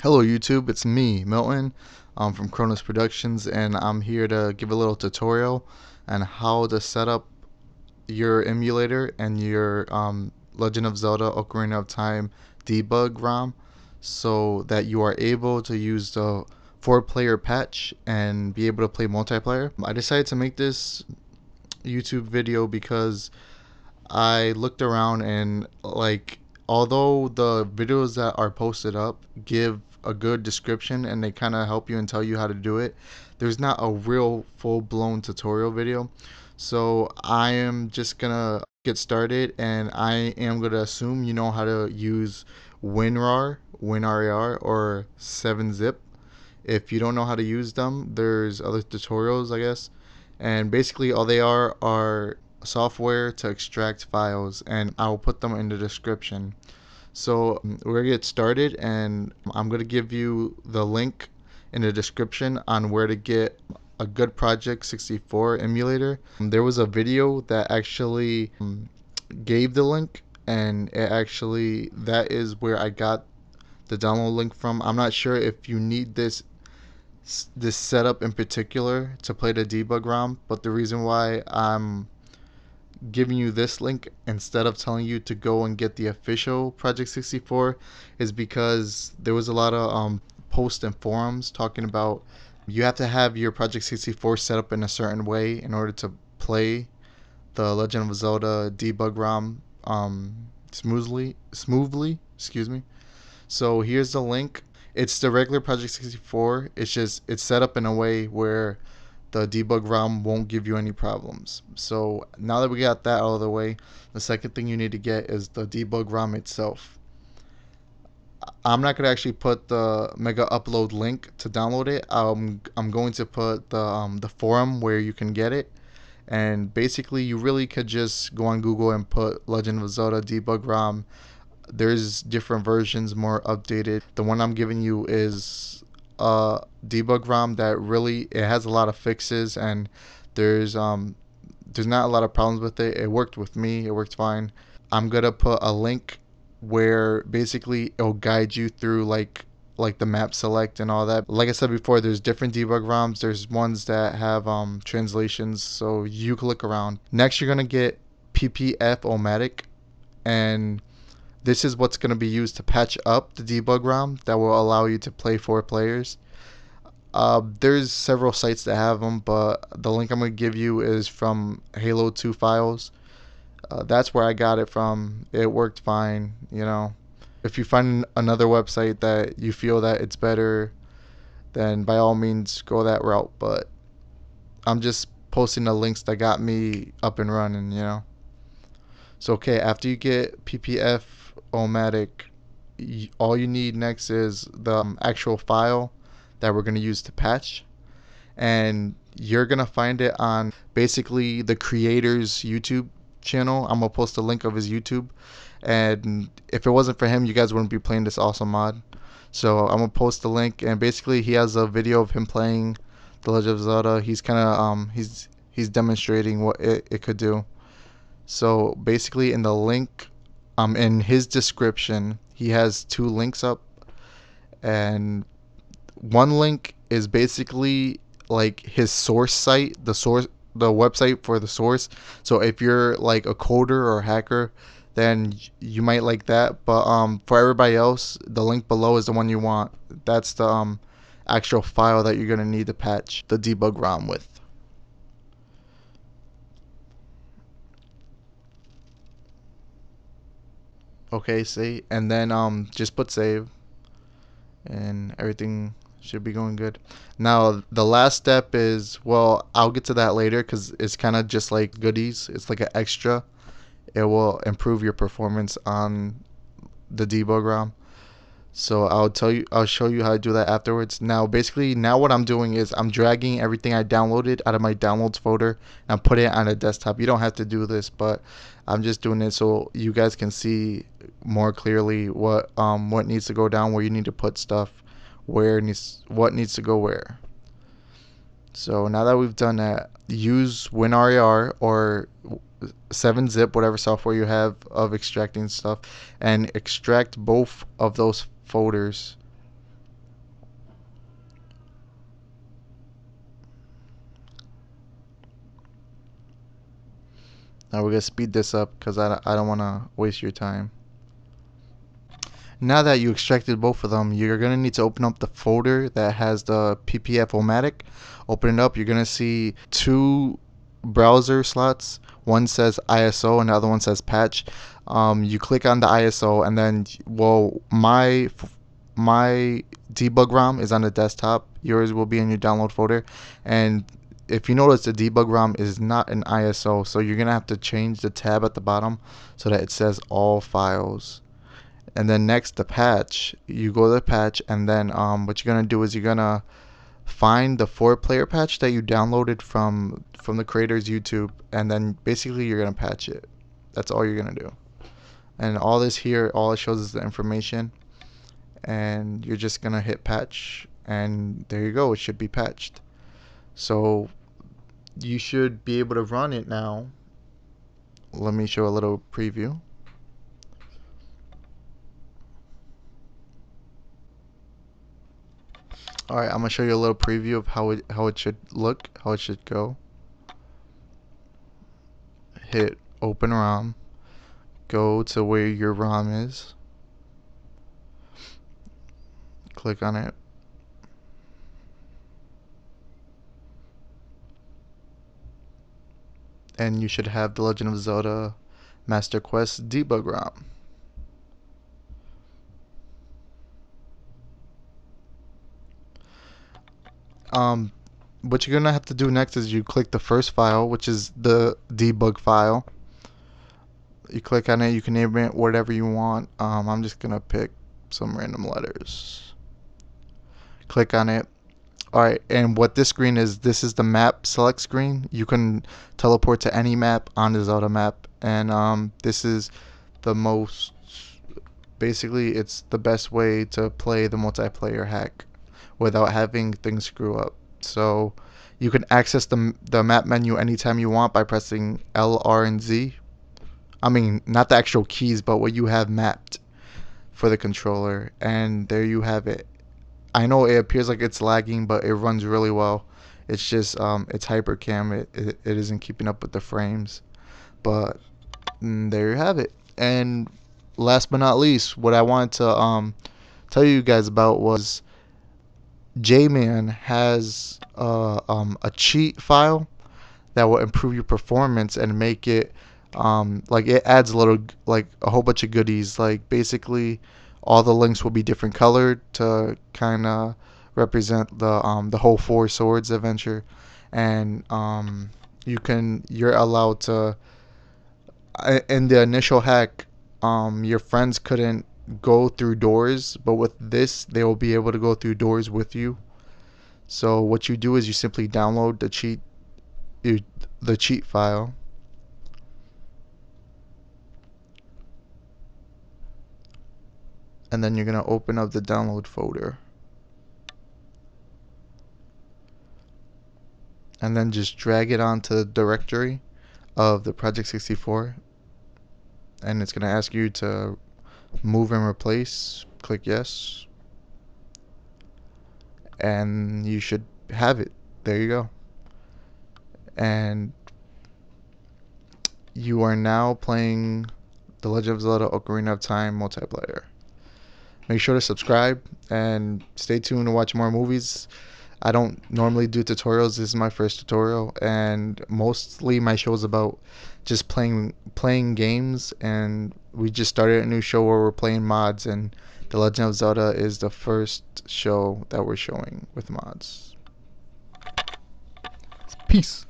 Hello YouTube, it's me, Milton, from Cronus Productions, and I'm here to give a little tutorial on how to set up your emulator and your Legend of Zelda Ocarina of Time debug ROM so that you are able to use the 4-player patch and be able to play multiplayer. I decided to make this YouTube video because I looked around and although the videos that are posted up give a good description and they kind of help you and tell you how to do it, there's not a real full-blown tutorial video. So I am just gonna get started, and I am gonna assume you know how to use WinRAR or 7-zip. If you don't know how to use them, there's other tutorials, I guess. And basically all they are software to extract files, and I'll put them in the description. So we're gonna get started, and I'm gonna give you the link in the description on where to get a good Project 64 emulator. There was a video that actually gave the link, and that is where I got the download link from. I'm not sure if you need this setup in particular to play the debug ROM, but the reason why I'm giving you this link instead of telling you to go and get the official Project 64 is because there was a lot of posts and forums talking about you have to have your Project 64 set up in a certain way in order to play the Legend of Zelda debug ROM smoothly. Excuse me. So here's the link. It's the regular Project 64. It's set up in a way where the debug ROM won't give you any problems. So now that we got that out of the way, the second thing you need to get is the debug ROM itself. I'm not gonna actually put the mega upload link to download it. I'm going to put the forum where you can get it. And basically you really could just go on Google and put Legend of Zelda debug ROM. There's different versions, more updated. The one I'm giving you is a debug ROM that really, it has a lot of fixes, and there's not a lot of problems with it. It worked with me, it worked fine. I'm gonna put a link where basically it'll guide you through like the map select and all that. Like I said before, there's different debug ROMs. There's ones that have translations, so you can look around. Next, you're gonna get PPF-O-Matic, and this is what's going to be used to patch up the debug ROM that will allow you to play 4 players. There's several sites that have them, but the link I'm going to give you is from Halo 2 Files. That's where I got it from. It worked fine, you know. If you find another website that you feel that it's better, then by all means go that route. But I'm just posting the links that got me up and running, you know. So okay, after you get PPF-O-Matic, all you need next is the actual file that we're going to use to patch, and you're going to find it on basically the creator's YouTube channel. I'm going to post a link of his YouTube, and if it wasn't for him, you guys wouldn't be playing this awesome mod. So I'm going to post the link, and basically he has a video of him playing The Legend of Zelda. He's kind of he's demonstrating what it could do. So basically in the link, in his description, he has 2 links up, and one link is basically like his source site, the website for the source. So if you're like a coder or a hacker, then you might like that. But for everybody else, the link below is the one you want. That's the actual file that you're gonna need to patch the debug ROM with. Okay, see, and then just put save, and everything should be going good. Now the last step is, well, I'll get to that later because it's kind of just like goodies. It's like an extra. It will improve your performance on the debug ROM. So I'll show you how to do that afterwards. Now basically, now what I'm doing is I'm dragging everything I downloaded out of my downloads folder and I'm putting it on a desktop. You don't have to do this, but I'm just doing it so you guys can see more clearly what needs to go down, where you need to put stuff, what needs to go where. So now that we've done that, use WinRAR or 7-zip, whatever software you have of extracting stuff, and extract both of those folders Now we're gonna speed this up because I don't want to waste your time. Now that you extracted both of them, you're gonna need to open up the folder that has the PPF-O-Matic. Open it up. You're gonna see two browser slots. One says ISO and the other one says patch. You click on the ISO and then, well, my debug ROM is on the desktop. Yours will be in your download folder. And if you notice, the debug ROM is not an ISO, so you're gonna have to change the tab at the bottom so that it says all files. And then next, the patch. You go to the patch, and then what you're gonna do is you're gonna find the 4-player patch that you downloaded from the creator's YouTube, and then basically you're gonna patch it. That's all you're gonna do. And all this here, all it shows is the information, and you're just gonna hit patch, and there you go. It should be patched. So you should be able to run it now. Let me show a little preview. Alright, I'm gonna show you a little preview of how it should look, how it should go. Hit open ROM, go to where your ROM is, click on it, and you should have The Legend of Zelda Master Quest debug ROM. What you're gonna have to do next is you click the first file, which is the debug file. You click on it, you can name it whatever you want. I'm just gonna pick some random letters. Click on it. Alright, and what this screen is, this is the map select screen. You can teleport to any map on the Zelda map, and this is the most, basically it's the best way to play the multiplayer hack without having things screw up. So you can access the map menu anytime you want by pressing L, R, and Z. I mean, not the actual keys, but what you have mapped for the controller. And there you have it. I know it appears like it's lagging, but it runs really well. It's just it's hypercam. It isn't keeping up with the frames. But there you have it. And last but not least, what I wanted to tell you guys about was J-Man has a cheat file that will improve your performance and make it like it adds a whole bunch of goodies. Like basically all the links will be different colored to kind of represent the whole Four Swords adventure, and you're allowed to in the initial hack, your friends couldn't go through doors, but with this they will be able to go through doors with you. So what you do is you simply download the cheat file, and then you're gonna open up the download folder, and then just drag it onto the directory of the Project 64, and it's gonna ask you to move and replace. Click yes, and you should have it. There you go. And you are now playing The Legend of Zelda Ocarina of Time multiplayer. Make sure to subscribe and stay tuned to watch more movies. I don't normally do tutorials. This is my first tutorial, and mostly my show is about just playing games, and we just started a new show where we're playing mods, and The Legend of Zelda is the first show that we're showing with mods. Peace.